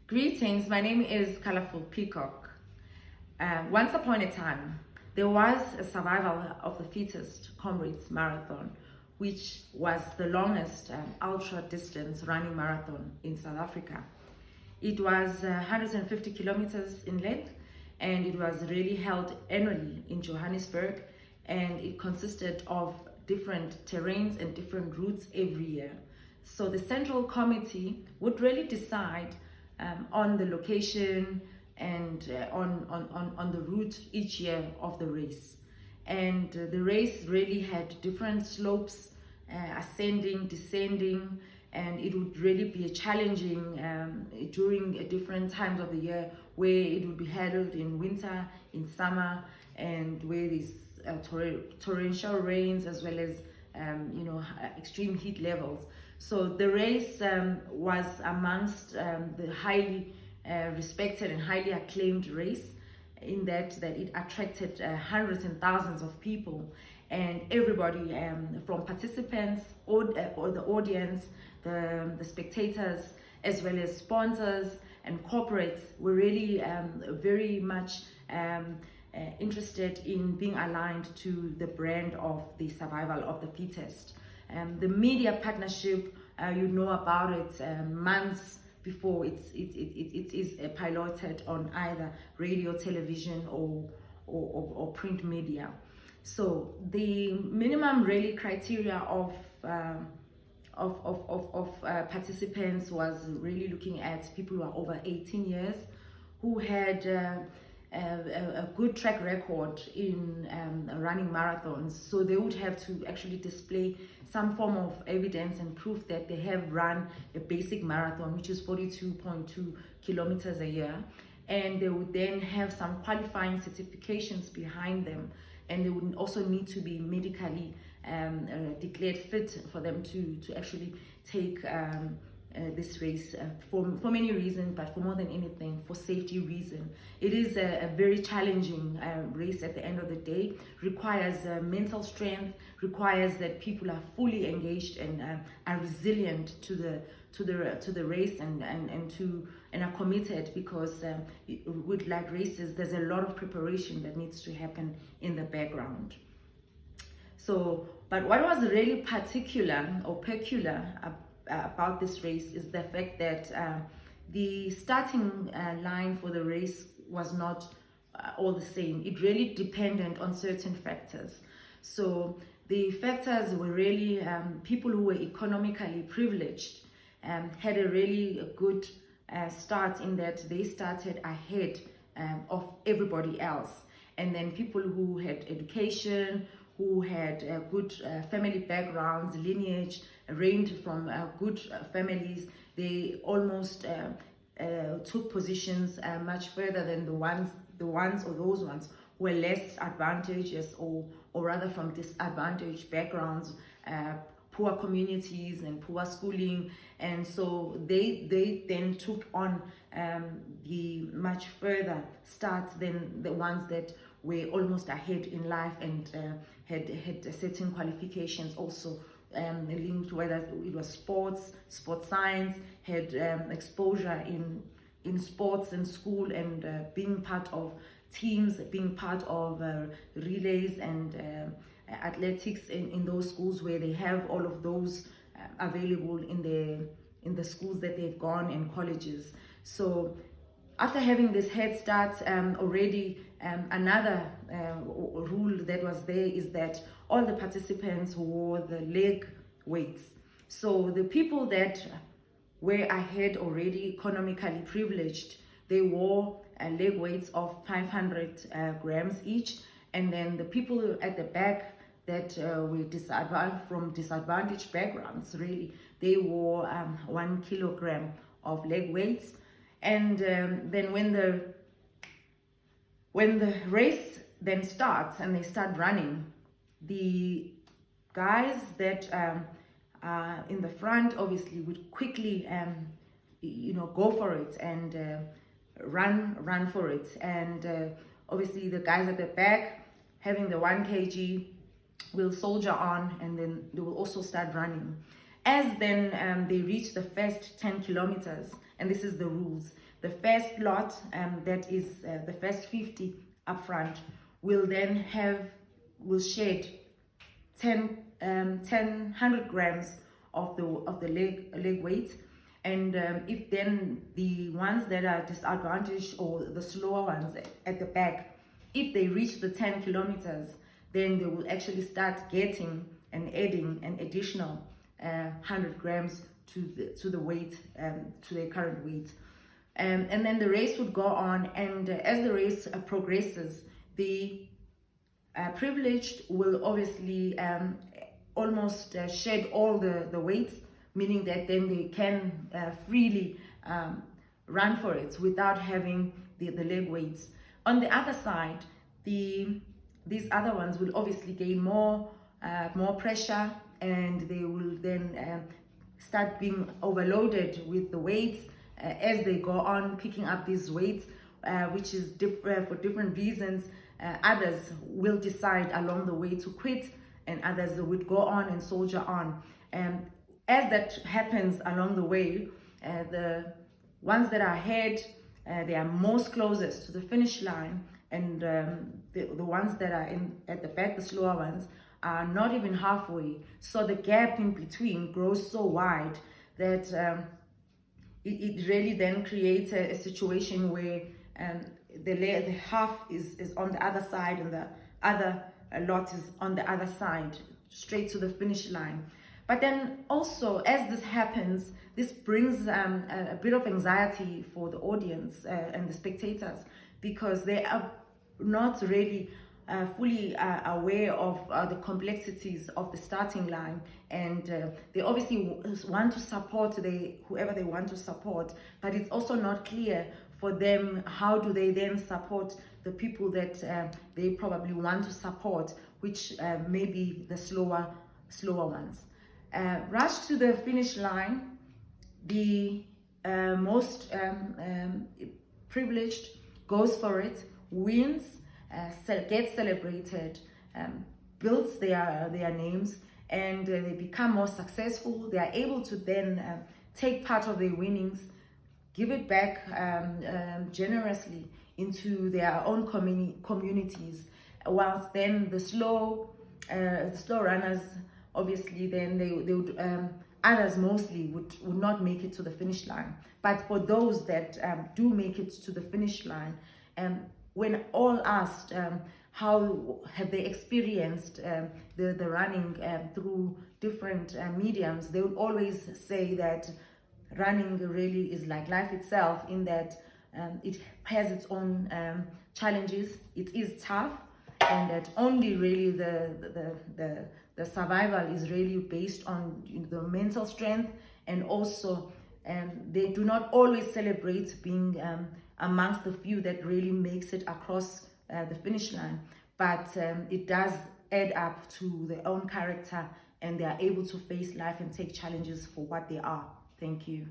Greetings, my name is Colorful Peacock. Once upon a time, there was a survival of the fittest Comrades Marathon, which was the longest ultra distance running marathon in South Africa. It was 150 kilometers in length, and it was really held annually in Johannesburg, and it consisted of different terrains and different routes every year. So the Central Committee would really decide on the location and on the route each year of the race. And the race really had different slopes, ascending, descending, and it would really be challenging during different times of the year, where it would be held in winter, in summer, and where there's torrential rains as well as extreme heat levels. So the race was amongst the highly respected and highly acclaimed race, in that it attracted hundreds and thousands of people, and everybody from participants or the audience, the spectators, as well as sponsors and corporates were really very much interested in being aligned to the brand of the survival of the fittest. The media partnership, you know about it months before it is piloted on either radio, television, or print media. So the minimum really criteria of participants was really looking at people who are over 18 years, who had a good track record in running marathons. So they would have to actually display some form of evidence and proof that they have run a basic marathon, which is 42.2 kilometers a year. And they would then have some qualifying certifications behind them. And they would also need to be medically declared fit for them to actually take this race for many reasons, but for more than anything, for safety reason. It is a very challenging race at the end of the day. Requires mental strength, requires that people are fully engaged and are resilient to the race and are committed, because with like races, there's a lot of preparation that needs to happen in the background. So, but what was really particular or peculiar about this race is the fact that the starting line for the race was not all the same. It really depended on certain factors. So the factors were really people who were economically privileged had a really good start, in that they started ahead of everybody else. And then people who had education, who had good family backgrounds, lineage, reigned from good families, they almost took positions much further than those ones who were less advantageous, or rather from disadvantaged backgrounds, poor communities and poor schooling. And so they then took on the much further starts than the ones that were almost ahead in life and had certain qualifications also linked, whether it was sports science, had exposure in sports and school, and being part of teams, being part of relays and athletics in those schools, where they have all of those available in the schools that they've gone and colleges. So after having this head start already, another rule that was there is that all the participants wore the leg weights. So the people that were ahead already, economically privileged, they wore leg weights of 500 grams each. And then the people at the back that were from disadvantaged backgrounds, really, they wore 1 kilogram of leg weights. And then when the race then starts and they start running, the guys that are in the front obviously would quickly go for it and run for it. And obviously the guys at the back, having the 1 kg, will soldier on, and then they will also start running. As then they reach the first 10 kilometers, and this is the rules, the first lot, that is the first 50 up front, will then will shed 100 grams of the leg weight. And if then the ones that are disadvantaged, or the slower ones at the back, if they reach the 10 kilometers, then they will actually start getting and adding an additional 100 grams to the weight, to their current weight. And then the race would go on, and as the race progresses, the privileged will obviously almost shed all the weights, meaning that then they can freely run for it without having the leg weights. On the other side, these other ones will obviously gain more pressure, and they will then start being overloaded with the weights as they go on picking up these weights, which is for different reasons. Others will decide along the way to quit, and others would go on and soldier on. As that happens along the way, the ones that are ahead, they are most closest to the finish line, and the ones that are at the back, the slower ones, are not even halfway. So the gap in between grows so wide that it really then creates a situation where the half is on the other side, and the other lot is on the other side, straight to the finish line. But then also, as this happens, this brings a bit of anxiety for the audience and the spectators, because they are not really fully aware of the complexities of the starting line, and they obviously want to support whoever they want to support, but it's also not clear for them how do they then support the people that they probably want to support, which may be the slower ones. Rush to the finish line, the most privileged goes for it, wins, gets celebrated, builds their names, and they become more successful. They are able to then take part of their winnings, give it back generously into their own communities, whilst then the slow runners, obviously then they would others mostly would not make it to the finish line. But for those that do make it to the finish line, when all asked how have they experienced the running through different mediums, they would always say that running really is like life itself, in that it has its own challenges. It is tough, and that only really the survival is really based on the mental strength, and also they do not always celebrate being amongst the few that really makes it across the finish line, but it does add up to their own character, and they are able to face life and take challenges for what they are. Thank you.